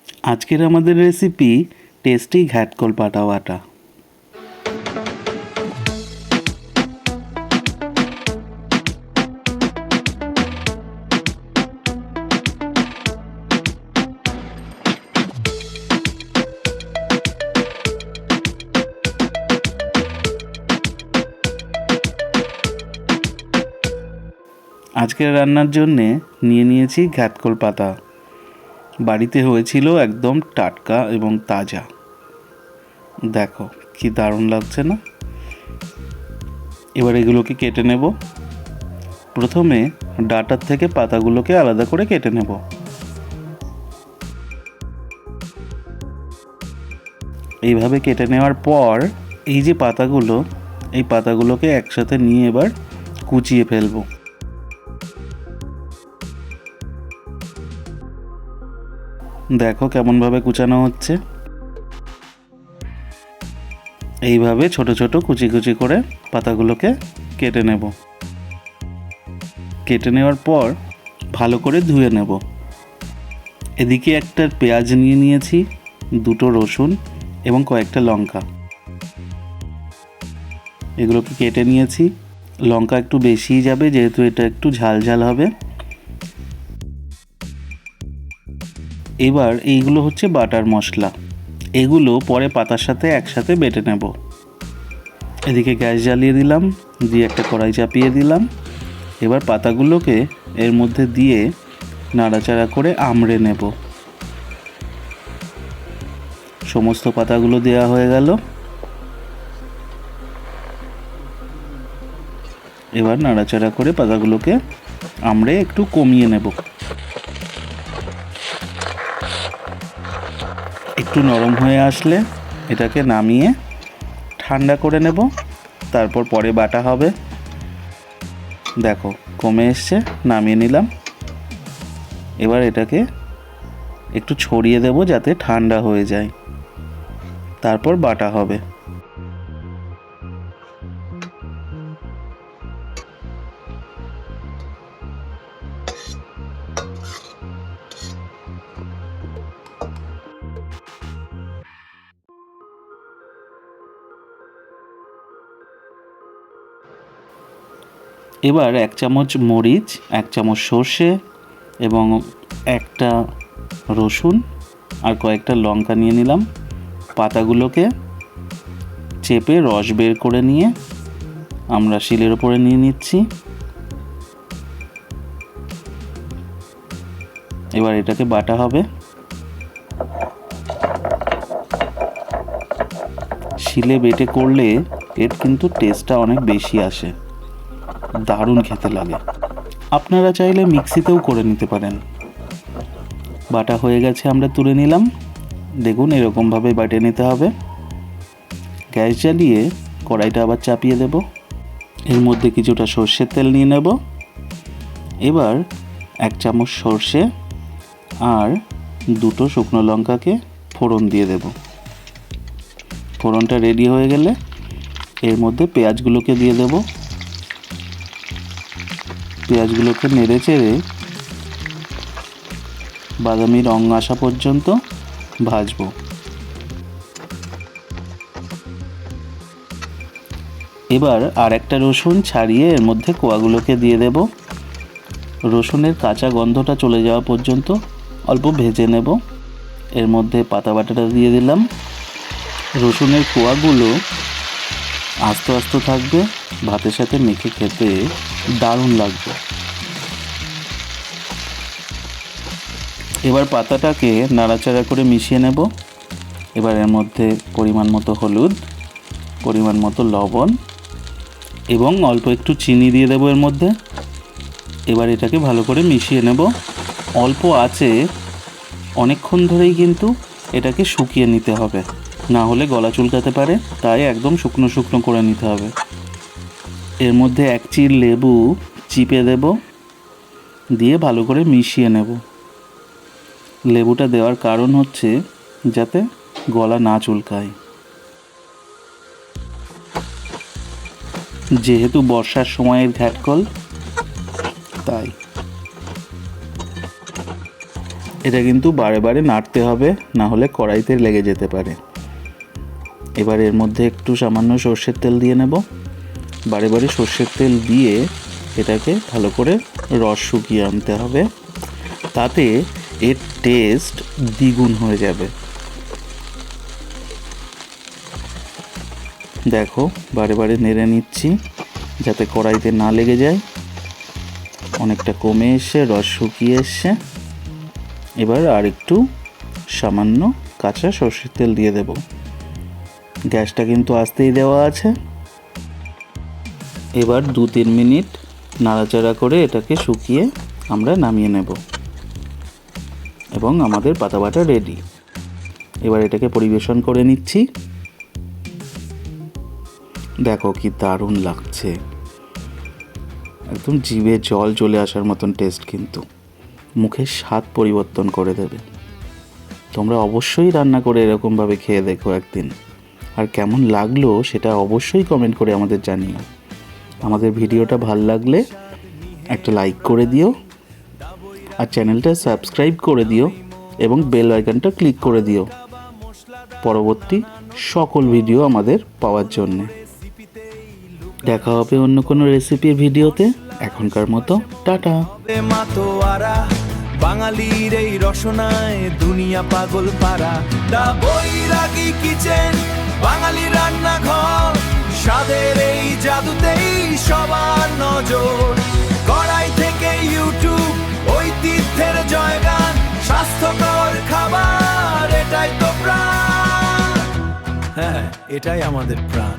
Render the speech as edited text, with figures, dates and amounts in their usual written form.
আজকের আমাদের recipe tasty ঘ্যাটকল পাটা বাটা। আজকের রান্নার জন্যে নিয়ে নিয়েছি ঘ্যাটকল পাতা। বাড়িতে হয়েছিল একদম টাটকা এবং তাজা। দেখো কি দারুণ লাগছে না। এবার এগুলোকে কেটে নেব। প্রথমে ডাঁটার থেকে পাতাগুলোকে আলাদা করে কেটে নেব। এইভাবে কেটে নেওয়ার পর এই যে পাতাগুলো, এই পাতাগুলোকে একসাথে নিয়ে এবার কুচিয়ে ফেলবো। দেখো কেমনভাবে কুচানো হচ্ছে। এইভাবে ছোট ছোট কুচি কুচি করে পাতাগুলোকে কেটে নেব। কেটে নেওয়ার পর ভালো করে ধুয়ে নেব। এদিকে একটা পেঁয়াজ নিয়ে নিয়েছি, দুটো রসুন এবং কয়েকটা লঙ্কা। এগুলোকে কেটে নিয়েছি। লঙ্কা একটু বেশিই যাবে যেহেতু এটা একটু ঝাল ঝাল হবে। এবার এইগুলো হচ্ছে বাটার মশলা। এগুলো পরে পাতার সাথে একসাথে বেটে নেব। এদিকে গ্যাস জ্বালিয়ে দিলাম, দিয়ে একটা কড়াই চাপিয়ে দিলাম। এবার পাতাগুলোকে এর মধ্যে দিয়ে নাড়াচাড়া করে আমড়ে নেব। সমস্ত পাতাগুলো দেওয়া হয়ে গেল। এবার নাড়াচাড়া করে পাতাগুলোকে আমড়ে একটু কমিয়ে নেব। একটু নরম হয়ে আসলে এটাকে নামিয়ে ঠান্ডা করে নেব, তারপর পরে বাটা হবে। দেখো কমে এসছে, নামিয়ে নিলাম। এবার এটাকে একটু ছড়িয়ে দেব যাতে ঠান্ডা হয়ে যায়, তারপর বাটা হবে। এবার 1 চামচ মরিচ, 1 চামচ সর্ষে এবং একটা রসুন আর কয়েকটা লঙ্কা নিয়ে নিলাম। পাতাগুলোকে চেপে রস বের করে নিয়ে আমরা শিলের ওপরে নিয়ে নিচ্ছি। এবার এটাকে বাটা হবে। শিলে বেটে করলে এর কিন্তু টেস্টটা অনেক বেশি আসে, দারুণ খেতে লাগে। আপনারা চাইলে মিক্সিতেও করে নিতে পারেন। বাটা হয়ে গেছে, আমরা তুলে নিলাম। দেখুন এরকমভাবে বাটে নিতে হবে। গ্যাস জ্বালিয়ে কড়াইটা আবার চাপিয়ে দেব। এর মধ্যে কিছুটা সর্ষের তেল নিয়ে নেব। এবার 1 চামচ সর্ষে আর দুটো শুকনো লঙ্কাকে ফোড়ন দিয়ে দেব। ফোড়নটা রেডি হয়ে গেলে এর মধ্যে পেঁয়াজগুলোকে দিয়ে দেব। পেঁয়াজগুলোকে নেড়ে চেড়ে বাদামি রং আসা পর্যন্ত ভাজবো। এবার আর একটা রসুন ছাড়িয়ে এর মধ্যে কোয়াগুলোকে দিয়ে দেব। রসুনের কাঁচা গন্ধটা চলে যাওয়া পর্যন্ত অল্প ভেজে নেব। এর মধ্যে পাতা বাটাটা দিয়ে দিলাম। রসুনের কোয়াগুলো আস্তে আস্তে থাকবে, ভাতের সাথে মেখে খেতে দারুণ লাগবে। এবার পাতাটাকে নাড়াচাড়া করে মিশিয়ে নেব। এবার এর মধ্যে পরিমাণ মতো হলুদ, পরিমাণ মতো লবণ এবং অল্প একটু চিনি দিয়ে দেবো এর মধ্যে। এবার এটাকে ভালো করে মিশিয়ে নেব। অল্প আঁচে অনেকক্ষণ ধরেই কিন্তু এটাকে শুকিয়ে নিতে হবে, না হলে গলা চুলকাতে পারে, তাই একদম শুকনো শুকনো করে নিতে হবে। এর মধ্যে 1 চির লেবু চিপে দেব, দিয়ে ভালো করে মিশিয়ে নেব। লেবুটা দেওয়ার কারণ হচ্ছে যাতে গলা না চুলকায়। যেহেতু বর্ষার সময়ের ঘ্যাটকল, তাই এটা কিন্তু বারে বারে নাড়তে হবে, না হলে কড়াইতে লেগে যেতে পারে। এবার এর মধ্যে একটু সামান্য সর্ষের তেল দিয়ে নেব। বারে বারে সর্ষের তেল দিয়ে এটাকে ভালো করে রস শুকিয়ে আনতে হবে, তাতে এর টেস্ট দ্বিগুণ হয়ে যাবে। দেখো বারে বারে নেড়ে নিচ্ছি যাতে কড়াইতে না লেগে যায়। অনেকটা কমে এসে রস শুকিয়ে এসছে। এবার আর একটু সামান্য কাঁচা সর্ষের তেল দিয়ে দেব। গ্যাসটা কিন্তু আস্তেই দেওয়া আছে। এবার 2-3 মিনিট নাড়াচাড়া করে এটাকে শুকিয়ে আমরা নামিয়ে নেব এবং আমাদের পাতা বাটা রেডি। এবার এটাকে পরিবেশন করে নিচ্ছি। দেখো কি দারুণ লাগছে, একদম জিভে জল চলে আসার মতন টেস্ট, কিন্তু মুখের স্বাদ পরিবর্তন করে দেবে। তোমরা অবশ্যই রান্না করে এরকমভাবে খেয়ে দেখো একদিন, আর কেমন লাগলো সেটা অবশ্যই কমেন্ট করে আমাদের জানিও। আমাদের ভিডিওটা ভাল লাগলে একটা লাইক করে দিও, আর চ্যানেলটা সাবস্ক্রাইব করে দিও এবং বেল আইকনটা ক্লিক করে দিও পরবর্তী সকল ভিডিও আমাদের পাওয়ার জন্য। দেখা হবে অন্য কোনো রেসিপির ভিডিওতে। এখনকার মতো টাটা। বাঙালির এই রসনায় দুনিয়া পাগল পারা, দা বৈরাগী কিচেন, বাঙালি রান্নাঘর, স্বাদের এই জাদুতেই সবার নজর। কড়াই থেকে ইউটিউব, ঐতিহ্যের জয়গান, স্বাস্থ্যকর খাবার, এটাই তো প্রাণ। হ্যাঁ, এটাই আমাদের প্রাণ।